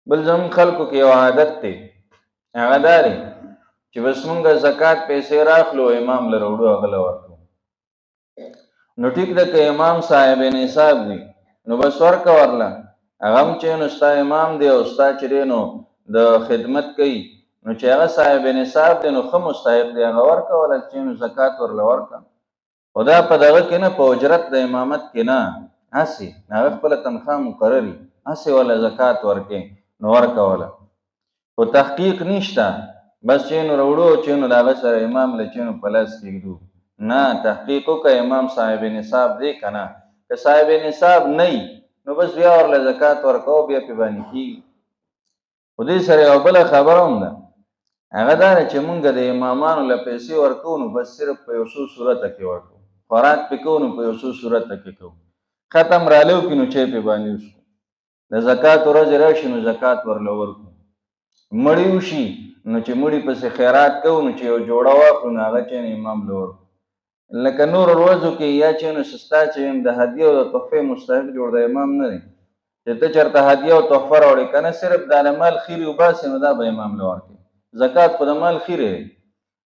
بل زموږ خلکو کې یو عادت دی، هغه دا دی چې بس مونږ زکات پیسې راخلو امام له راوړو هغه له ورکړو. نو ټیک ده که امام صاحب نصاب دی نو بس ورکه ورله، هغه هم چې نو ستا امام دی او ستا چې دی نو د خدمت کوي، نو چې هغه صاحب نصاب دی نو ښه مستحق دی، هغه ورکه ورله چې نو زکات ورله ورکه. خو دا په دغه کې نه، په اجرت د امامت کې نه، هسې هغه خپله تنخواه مقرري، هسې وله زکات ورکې نو ورکه وله. خو تحقیق نشته، بس چې نو راوړو چې نو د هغه سره امام له چې نو په لاس کېږدو. نه، تحقیق وکړه امام صاحب نصاب دی که نه. که صاحب نصاب نه نو بس بیا ورله زکات ورکوو، بیا پې باندې کېږي. خو دې سره یوه بله خبره هم ده، هغه دا ده چې مونږ د امامانو له پیسې ورکوو نو بس صرف په یو څو صورته کې ورکوو، خوراک پې کوو نو په یو څو صورته کې کوو. ختم رالیو کړي نو چای پې باندې وڅښو، د زکات ورځې راشي نو زکات ورله ورکوو. مړی وشي نو چې مړي پسې خیرات کوو نو چې یو جوړه واخلو نو هغه چې امام له ورکوو. لکه نور ورځو کې یا چې نو ستا چې د هدیې او د تحفې مستحق جوړ د امام نه دی، چې ته چېرته هدیه او تحفه راوړې که نه، صرف دا د مال خیرې وباسې نو دا به امام له ورکوي. زکات خو د مال خیرې دی،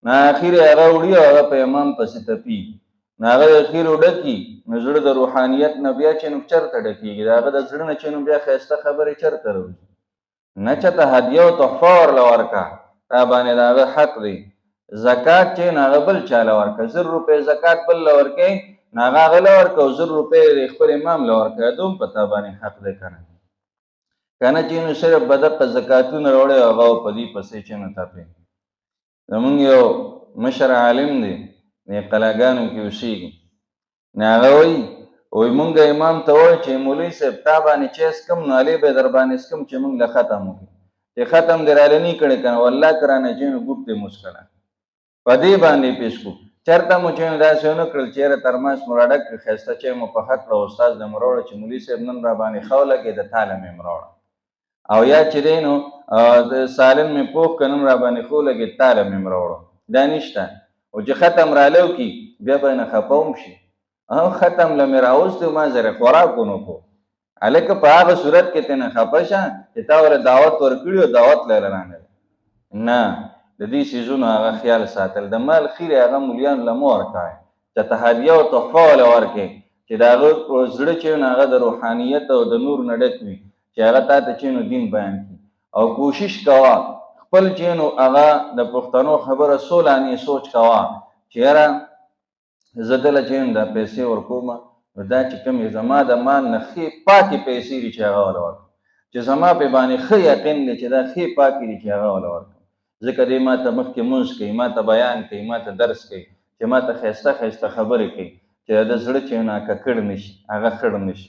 نه خیرې هغه وړي او هغه په امام پسې تپي، نو هغه د خیرو ډکي نو زړه د روحانیت نه بیا چې نو چېرته ډکېږي، د هغه د زړه نه چې نو بیا ښایسته خبرې چېرته راوځي. نه چېته هدیه او تحفه ورله ورکه، تا باندې د هغه حق دی. زکات چې نو هغه بل چا له ورکه، 1000 روپۍ زکات بل له ورکوې نو هغه هغه له ورکه او 1000 روپۍ خپل امام له ورکوې، دوم په تا باندې حق دی که نه. که نه چې نو صرف به دقه زکاتونه راوړی او هغه په دې پسې چې نو تپې. زمونږ یو مشر عالم دی، د قلاګانو کې اوسېږي، نو هغه وایي مونږ امام ته وایو چې مولوي صاحب تا باندې چې څکم نو هلې به یې در باندې څکم چې مونږ له ختم وکړي، چې ختم دې راله نه کړی که نه والله که رانه چې نو ګوټ دې موسکله په دې باندې پیش کړو. چېرته مو چې نو داسې ونه کړل چې یاره ترماس مو راډک کړي، ښایسته چای مو پخه کړه، استاد له مو راوړه چې مولوي صاحب نن را باندې ښه ولګېده تاله مې هم راوړه، او یا چې دی نو د سالن مې پوخ که نن را باندې ښه ولګېد تاله مې هم راوړه. دا نشته. او چې ختم راله وکړي بیا به نه خفه هم شي، ختم له مې راوستی ما زره خوراک ونه کړو. هلکه په هغه صورت کې ته نه خفه شه چې تا ورله دعوت ورکړي او دعوت له رانغلی. نه، د دې څیزونو هغه خیال ساتل. د مال خیرې هغه مولیانو له مه ورکوئ، چاته هدیه او تحفه وله ورکړئ چې د هغه زړه چې نو هغه د روحانیت او د نور نه ډک وي، چې هغه تا ته چې نو دین بیان کړي. او کوشش کوه خپل چې نو هغه د پښتنو خبره سولانې سوچ کوه چې یاره زه دله چې نو دا پیسې ورکوم نو دا چې کومې زما د مال نه ښې پاکې پیسې دي چې هغه وله ورکړم، چې زما پې باندې ښه یقین دی چې دا ښې پاکې دي چې هغه وله ورکړم. ځکه دی ما ته مخکې مونځ کوي، ما ته بیان کوي، ما ته درس کوي، چې ما ته ښایسته ښایسته خبرې کوي چې د زړه چې نو ککړ نه شي، هغه خړ نه شي.